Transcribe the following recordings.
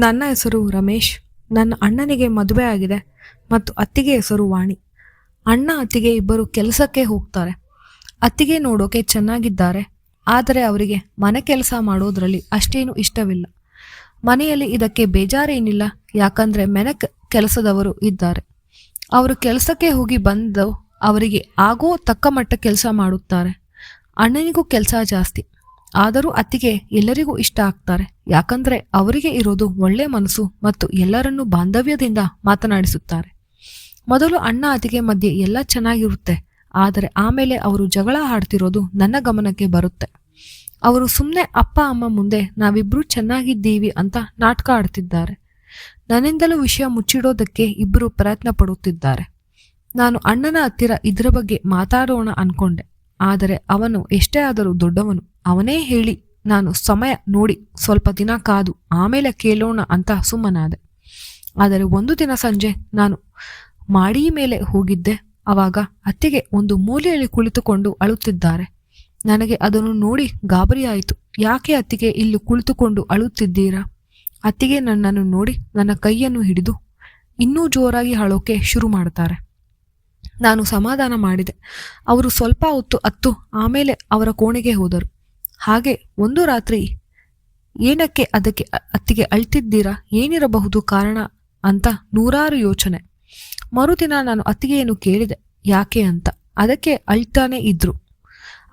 ನನ್ನ ಹೆಸರು ರಮೇಶ್. ನನ್ನ ಅಣ್ಣನಿಗೆ ಮದುವೆ ಆಗಿದೆ ಮತ್ತು ಅತ್ತಿಗೆ ಹೆಸರು ವಾಣಿ. ಅಣ್ಣ ಅತ್ತಿಗೆ ಇಬ್ಬರು ಕೆಲಸಕ್ಕೆ ಹೋಗ್ತಾರೆ. ಅತ್ತಿಗೆ ನೋಡೋಕೆ ಚೆನ್ನಾಗಿದ್ದಾರೆ, ಆದರೆ ಅವರಿಗೆ ಮನೆ ಕೆಲಸ ಮಾಡೋದ್ರಲ್ಲಿ ಅಷ್ಟೇನು ಇಷ್ಟವಿಲ್ಲ. ಮನೆಯಲ್ಲಿ ಇದಕ್ಕೆ ಬೇಜಾರೇನಿಲ್ಲ, ಯಾಕಂದ್ರೆ ಮನೆ ಕೆಲಸದವರು ಇದ್ದಾರೆ. ಅವರು ಕೆಲಸಕ್ಕೆ ಹೋಗಿ ಬಂದು ಅವರಿಗೆ ಆಗೋ ತಕ್ಕ ಮಟ್ಟ ಕೆಲಸ ಮಾಡುತ್ತಾರೆ. ಅಣ್ಣನಿಗೂ ಕೆಲಸ ಜಾಸ್ತಿ, ಆದರೂ ಅತ್ತಿಗೆ ಎಲ್ಲರಿಗೂ ಇಷ್ಟ ಆಗ್ತಾರೆ, ಯಾಕಂದ್ರೆ ಅವರಿಗೆ ಇರೋದು ಒಳ್ಳೆ ಮನಸ್ಸು ಮತ್ತು ಎಲ್ಲರನ್ನೂ ಬಾಂಧವ್ಯದಿಂದ ಮಾತನಾಡಿಸುತ್ತಾರೆ. ಮೊದಲು ಅಣ್ಣ ಅತ್ತಿಗೆ ಮಧ್ಯೆ ಎಲ್ಲ ಚೆನ್ನಾಗಿರುತ್ತೆ, ಆದರೆ ಆಮೇಲೆ ಅವರು ಜಗಳ ಆಡ್ತಿರೋದು ನನ್ನ ಗಮನಕ್ಕೆ ಬರುತ್ತೆ. ಅವರು ಸುಮ್ಮನೆ ಅಪ್ಪ ಅಮ್ಮ ಮುಂದೆ ನಾವಿಬ್ರು ಚೆನ್ನಾಗಿದ್ದೀವಿ ಅಂತ ನಾಟಕ ಆಡ್ತಿದ್ದಾರೆ. ನನ್ನಿಂದಲೂ ವಿಷಯ ಮುಚ್ಚಿಡೋದಕ್ಕೆ ಇಬ್ಬರು ಪ್ರಯತ್ನ ಪಡುತ್ತಿದ್ದಾರೆ. ನಾನು ಅಣ್ಣನ ಹತ್ತಿರ ಇದರ ಬಗ್ಗೆ ಮಾತಾಡೋಣ ಅನ್ಕೊಂಡೆ, ಆದರೆ ಅವನು ಎಷ್ಟೇ ಆದರೂ ದೊಡ್ಡವನು. ಅವನೇ ಹೇಳಿ ನಾನು ಸಮಯ ನೋಡಿ ಸ್ವಲ್ಪ ದಿನ ಕಾದು ಆಮೇಲೆ ಕೇಳೋಣ ಅಂತ ಸುಮ್ಮನಾದೆ. ಆದರೆ ಒಂದು ದಿನ ಸಂಜೆ ನಾನು ಮಾಡಿ ಮೇಲೆ ಹೋಗಿದ್ದೆ. ಆವಾಗ ಅತ್ತಿಗೆ ಒಂದು ಮೂಲೆಯಲ್ಲಿ ಕುಳಿತುಕೊಂಡು ಅಳುತ್ತಿದ್ದಾರೆ. ನನಗೆ ಅದನ್ನು ನೋಡಿ ಗಾಬರಿಯಾಯಿತು. ಯಾಕೆ ಅತ್ತಿಗೆ ಇಲ್ಲಿ ಕುಳಿತುಕೊಂಡು ಅಳುತ್ತಿದ್ದೀರಾ? ಅತ್ತಿಗೆ ನನ್ನನ್ನು ನೋಡಿ ನನ್ನ ಕೈಯನ್ನು ಹಿಡಿದು ಇನ್ನೂ ಜೋರಾಗಿ ಅಳೋಕೆ ಶುರು ಮಾಡ್ತಾರೆ. ನಾನು ಸಮಾಧಾನ ಮಾಡಿದೆ. ಅವರು ಸ್ವಲ್ಪ ಹೊತ್ತು ಅತ್ತು ಆಮೇಲೆ ಅವರ ಕೋಣೆಗೆ ಹೋದರು. ಹಾಗೆ ಒಂದು ರಾತ್ರಿ ಏನಕ್ಕೆ ಅದಕ್ಕೆ ಅತ್ತಿಗೆ ಅಳ್ತಿದ್ದೀರಾ, ಏನಿರಬಹುದು ಕಾರಣ ಅಂತ ನೂರಾರು ಯೋಚನೆ. ಮರುದಿನ ನಾನು ಅತ್ತಿಗೆಯನ್ನು ಕೇಳಿದೆ ಯಾಕೆ ಅಂತ. ಅದಕ್ಕೆ ಅಳ್ತಾನೆ ಇದ್ರು.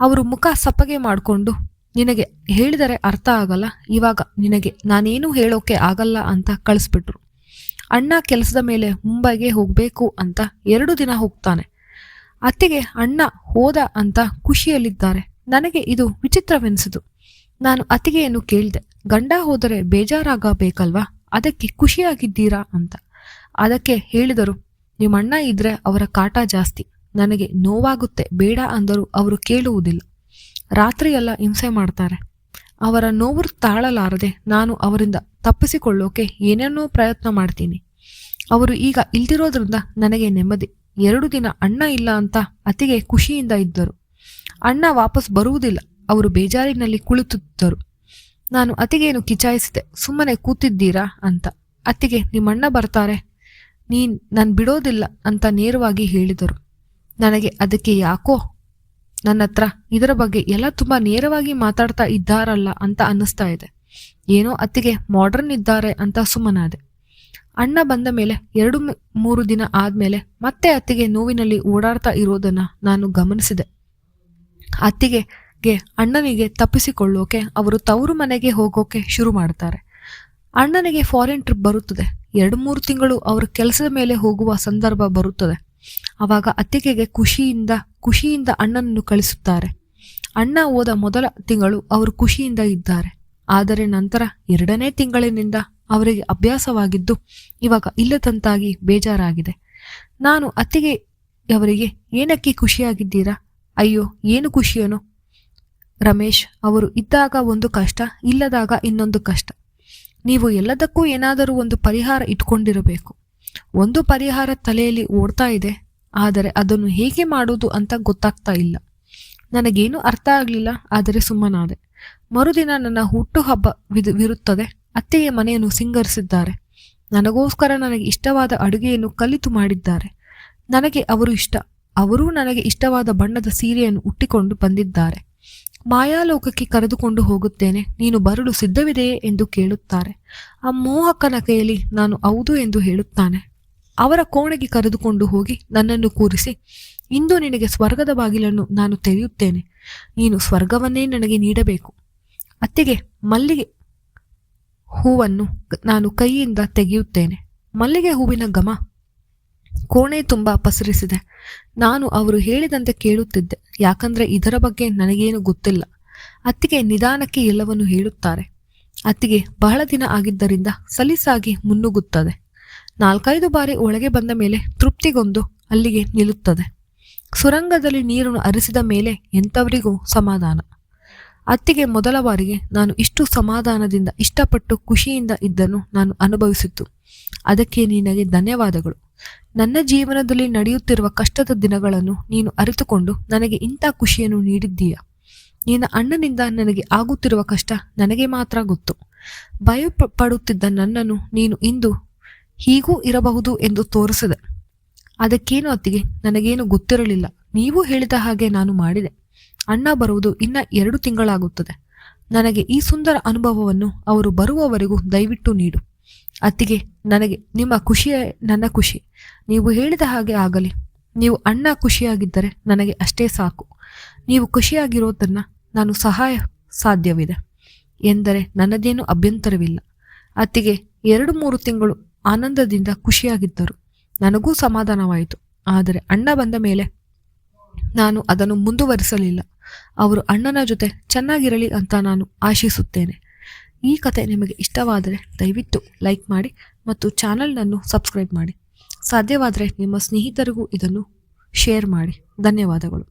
ಅವರು ಮುಖ ಸಪ್ಪಗೆ ಮಾಡಿಕೊಂಡು, ನಿನಗೆ ಹೇಳಿದರೆ ಅರ್ಥ ಆಗಲ್ಲ, ಇವಾಗ ನಿನಗೆ ನಾನೇನು ಹೇಳೋಕೆ ಆಗಲ್ಲ ಅಂತ ಕಳಿಸ್ಬಿಟ್ರು. ಅಣ್ಣ ಕೆಲಸದ ಮೇಲೆ ಮುಂಬೈಗೆ ಹೋಗಬೇಕು ಅಂತ 2 ದಿನ ಹೋಗ್ತಾನೆ. ಅತ್ತಿಗೆ ಅಣ್ಣ ಹೋದ ಅಂತ ಖುಷಿಯಲ್ಲಿದ್ದಾರೆ. ನನಗೆ ಇದು ವಿಚಿತ್ರವೆನಿಸಿತು. ನಾನು ಅತ್ತಿಗೆಯನ್ನು ಕೇಳಿದೆ, ಗಂಡ ಹೋದರೆ ಬೇಜಾರಾಗಬೇಕಲ್ವಾ, ಅದಕ್ಕೆ ಖುಷಿಯಾಗಿದ್ದೀರಾ ಅಂತ. ಅದಕ್ಕೆ ಹೇಳಿದರು, ನಿಮ್ಮಣ್ಣ ಇದ್ರೆ ಅವರ ಕಾಟ ಜಾಸ್ತಿ, ನನಗೆ ನೋವಾಗುತ್ತೆ, ಬೇಡ ಅಂದರೂ ಅವರು ಕೇಳುವುದಿಲ್ಲ. ರಾತ್ರಿಯೆಲ್ಲ ಹಿಂಸೆ ಮಾಡ್ತಾರೆ. ಅವರ ನೋವು ತಾಳಲಾರದೆ ನಾನು ಅವರಿಂದ ತಪ್ಪಿಸಿಕೊಳ್ಳೋಕೆ ಏನೇನೋ ಪ್ರಯತ್ನ ಮಾಡ್ತೀನಿ. ಅವರು ಈಗ ಇಲ್ದಿರೋದ್ರಿಂದ ನನಗೆ ನೆಮ್ಮದಿ. 2 ದಿನ ಅಣ್ಣ ಇಲ್ಲ ಅಂತ ಅತ್ತಿಗೆ ಖುಷಿಯಿಂದ ಇದ್ದರು. ಅಣ್ಣ ವಾಪಸ್ ಬರುವುದಿಲ್ಲ, ಅವರು ಬೇಜಾರಿನಲ್ಲಿ ಕುಳಿತಿದ್ದರು. ನಾನು ಅತ್ತಿಗೆಯನ್ನು ಕಿಚಾಯಿಸಿದೆ, ಸುಮ್ಮನೆ ಕೂತಿದ್ದೀರಾ ಅಂತ. ಅತ್ತಿಗೆ, ನಿಮ್ಮಣ್ಣ ಬರ್ತಾರೆ, ನಾನು ಬಿಡೋದಿಲ್ಲ ಅಂತ ನೇರವಾಗಿ ಹೇಳಿದರು. ನನಗೆ ಅದಕ್ಕೆ ಯಾಕೋ ನನ್ನ ಹತ್ರ ಇದರ ಬಗ್ಗೆ ಎಲ್ಲ ತುಂಬಾ ನೇರವಾಗಿ ಮಾತಾಡ್ತಾ ಇದ್ದಾರಲ್ಲ ಅಂತ ಅನ್ನಿಸ್ತಾ ಇದೆ. ಏನೋ ಅತ್ತಿಗೆ ಮಾಡರ್ನ್ ಇದ್ದಾರೆ ಅಂತ ಸುಮ್ಮನಾದೆ. ಅಣ್ಣ ಬಂದ ಮೇಲೆ 2-3 ದಿನ ಆದ್ಮೇಲೆ ಮತ್ತೆ ಅತ್ತಿಗೆ ನೋವಿನಲ್ಲಿ ಓಡಾಡ್ತಾ ಇರೋದನ್ನ ನಾನು ಗಮನಿಸಿದೆ. ಅತ್ತಿಗೆಗೆ ಅಣ್ಣನಿಗೆ ತಪ್ಪಿಸಿಕೊಳ್ಳೋಕೆ ಅವರು ತವರು ಮನೆಗೆ ಹೋಗೋಕೆ ಶುರು ಮಾಡ್ತಾರೆ. ಅಣ್ಣನಿಗೆ ಫಾರಿನ್ ಟ್ರಿಪ್ ಬರುತ್ತದೆ. 2-3 ತಿಂಗಳು ಅವರು ಕೆಲಸದ ಮೇಲೆ ಹೋಗುವ ಸಂದರ್ಭ ಬರುತ್ತದೆ. ಆವಾಗ ಅತ್ತಿಗೆಗೆ ಖುಷಿಯಿಂದ ಅಣ್ಣನನ್ನು ಕಳಿಸುತ್ತಾರೆ. ಅಣ್ಣ ಹೋದ ಮೊದಲ ತಿಂಗಳು ಅವರು ಖುಷಿಯಿಂದ ಇದ್ದಾರೆ. ಆದರೆ ನಂತರ 2ನೇ ತಿಂಗಳಿನಿಂದ ಅವರಿಗೆ ಅಭ್ಯಾಸವಾಗಿದ್ದು ಇವಾಗ ಇಲ್ಲದಂತಾಗಿ ಬೇಜಾರಾಗಿದೆ. ನಾನು ಅತ್ತಿಗೆಯವರಿಗೆ, ಏನಕ್ಕೆ ಖುಷಿಯಾಗಿದ್ದೀರಾ? ಅಯ್ಯೋ, ಏನು ಖುಷಿಯೇನು ರಮೇಶ್, ಅವರು ಇದ್ದಾಗ ಒಂದು ಕಷ್ಟ, ಇಲ್ಲದಾಗ ಇನ್ನೊಂದು ಕಷ್ಟ. ನೀವು ಎಲ್ಲದಕ್ಕೂ ಏನಾದರೂ ಒಂದು ಪರಿಹಾರ ಇಟ್ಕೊಂಡಿರಬೇಕು. ಒಂದು ಪರಿಹಾರ ತಲೆಯಲ್ಲಿ ಓಡ್ತಾ ಇದೆ, ಆದರೆ ಅದನ್ನು ಹೇಗೆ ಮಾಡೋದು ಅಂತ ಗೊತ್ತಾಗ್ತಾ ಇಲ್ಲ. ನನಗೇನು ಅರ್ಥ ಆಗಲಿಲ್ಲ, ಆದರೆ ಸುಮ್ಮನಾದೆ. ಮರುದಿನ ನನ್ನ ಹುಟ್ಟುಹಬ್ಬವಿರುತ್ತದೆ. ಅತ್ತೆಯ ಮನೆಯನ್ನು ಸಿಂಗರಿಸಿದ್ದಾರೆ. ನನಗೋಸ್ಕರ ನನಗೆ ಇಷ್ಟವಾದ ಅಡುಗೆಯನ್ನು ಕಲಿತು ಮಾಡಿದ್ದಾರೆ. ನನಗೆ ಅವರು ಇಷ್ಟ. ಅವರೂ ನನಗೆ ಇಷ್ಟವಾದ ಬಣ್ಣದ ಸೀರೆಯನ್ನು ಉಟ್ಟಿಕೊಂಡು ಬಂದಿದ್ದಾರೆ. ಮಾಯಾಲೋಕಕ್ಕೆ ಕರೆದುಕೊಂಡು ಹೋಗುತ್ತೇನೆ, ನೀನು ಬರಲು ಸಿದ್ಧವಿದೆಯೇ ಎಂದು ಕೇಳುತ್ತಾರೆ. ಆ ಮೋಹಕನ ಕೈಯಲ್ಲಿ ನಾನು ಹೌದು ಎಂದು ಹೇಳುತ್ತಾನೆ. ಅವರ ಕೋಣೆಗೆ ಕರೆದುಕೊಂಡು ಹೋಗಿ ನನ್ನನ್ನು ಕೂರಿಸಿ, ಇಂದು ನಿನಗೆ ಸ್ವರ್ಗದ ಬಾಗಿಲನ್ನು ನಾನು ತೆರೆಯುತ್ತೇನೆ, ನೀನು ಸ್ವರ್ಗವನ್ನೇ ನನಗೆ ನೀಡಬೇಕು. ಅತ್ತಿಗೆ, ಮಲ್ಲಿಗೆ ಹೂವನ್ನು ನಾನು ಕೈಯಿಂದ ತೆಗೆಯುತ್ತೇನೆ. ಮಲ್ಲಿಗೆ ಹೂವಿನ ಘಮ ಕೋಣೆ ತುಂಬ ಪಸರಿಸಿದೆ. ನಾನು ಅವರು ಹೇಳಿದಂತೆ ಕೇಳುತ್ತಿದ್ದೆ, ಯಾಕಂದ್ರೆ ಇದರ ಬಗ್ಗೆ ನನಗೇನು ಗೊತ್ತಿಲ್ಲ. ಅತ್ತಿಗೆ ನಿಧಾನಕ್ಕೆ ಎಲ್ಲವನ್ನು ಹೇಳುತ್ತಾರೆ. ಅತ್ತಿಗೆ ಬಹಳ ದಿನ ಆಗಿದ್ದರಿಂದ ಸಲೀಸಾಗಿ ಮುನ್ನುಗ್ಗುತ್ತದೆ. 4-5 ಬಾರಿ ಒಳಗೆ ಬಂದ ಮೇಲೆ ತೃಪ್ತಿಗೊಂದು ಅಲ್ಲಿಗೆ ನಿಲ್ಲುತ್ತದೆ. ಸುರಂಗದಲ್ಲಿ ನೀರನ್ನು ಹರಿಸಿದ ಮೇಲೆ ಎಂಥವರಿಗೂ ಸಮಾಧಾನ. ಅತ್ತಿಗೆ ಮೊದಲ ಬಾರಿಗೆ ನಾನು ಇಷ್ಟು ಸಮಾಧಾನದಿಂದ ಇಷ್ಟಪಟ್ಟು ಖುಷಿಯಿಂದ ಇದ್ದನ್ನು ನಾನು ಅನುಭವಿಸಿತ್ತು. ಅದಕ್ಕೆ ನಿನಗೆ ಧನ್ಯವಾದಗಳು. ನನ್ನ ಜೀವನದಲ್ಲಿ ನಡೆಯುತ್ತಿರುವ ಕಷ್ಟದ ದಿನಗಳನ್ನು ನೀನು ಅರಿತುಕೊಂಡು ನನಗೆ ಇಂಥ ಖುಷಿಯನ್ನು ನೀಡಿದ್ದೀಯ. ನಿನ್ನ ಅಣ್ಣನಿಂದ ನನಗೆ ಆಗುತ್ತಿರುವ ಕಷ್ಟ ನನಗೆ ಮಾತ್ರ ಗೊತ್ತು. ಭಯಪಡುತ್ತಿದ್ದ ನನ್ನನ್ನು ನೀನು ಇಂದು ಹೀಗೂ ಇರಬಹುದು ಎಂದು ತೋರಿಸಿದೆ. ಅದಕ್ಕೇನು ಅತ್ತಿಗೆ, ನನಗೇನು ಗೊತ್ತಿರಲಿಲ್ಲ. ನೀವು ಹೇಳಿದ ಹಾಗೆ ನಾನು ಮಾಡಿದೆ. ಅಣ್ಣ ಬರುವುದು ಇನ್ನ 2 ತಿಂಗಳಾಗುತ್ತದೆ. ನನಗೆ ಈ ಸುಂದರ ಅನುಭವವನ್ನು ಅವರು ಬರುವವರೆಗೂ ದಯವಿಟ್ಟು ನೀಡು. ಅತ್ತಿಗೆ, ನನಗೆ ನಿಮ್ಮ ಖುಷಿಯೇ ನನ್ನ ಖುಷಿ. ನೀವು ಹೇಳಿದ ಹಾಗೆ ಆಗಲಿ. ನೀವು ಅಣ್ಣ ಖುಷಿಯಾಗಿದ್ದರೆ ನನಗೆ ಅಷ್ಟೇ ಸಾಕು. ನೀವು ಖುಷಿಯಾಗಿರೋದನ್ನ ನಾನು ಸಹಾಯ ಸಾಧ್ಯವಿದೆ ಎಂದರೆ ನನ್ನದೇನು ಅಭ್ಯಂತರವಿಲ್ಲ. ಅತ್ತಿಗೆ 2-3 ತಿಂಗಳು ಆನಂದದಿಂದ ಖುಷಿಯಾಗಿದ್ದರು. ನನಗೂ ಸಮಾಧಾನವಾಯಿತು. ಆದರೆ ಅಣ್ಣ ಬಂದ ಮೇಲೆ ನಾನು ಅದನ್ನು ಮುಂದುವರಿಸಲಿಲ್ಲ. ಅವರು ಅಣ್ಣನ ಜೊತೆ ಚೆನ್ನಾಗಿರಲಿ ಅಂತ ನಾನು ಆಶಿಸುತ್ತೇನೆ. ಈ ಕತೆ ನಿಮಗೆ ಇಷ್ಟವಾದರೆ ದಯವಿಟ್ಟು ಲೈಕ್ ಮಾಡಿ ಮತ್ತು ಚಾನಲ್ನನ್ನು ಸಬ್ಸ್ಕ್ರೈಬ್ ಮಾಡಿ. ಸಾಧ್ಯವಾದರೆ ನಿಮ್ಮ ಸ್ನೇಹಿತರಿಗೂ ಇದನ್ನು ಶೇರ್ ಮಾಡಿ. ಧನ್ಯವಾದಗಳು.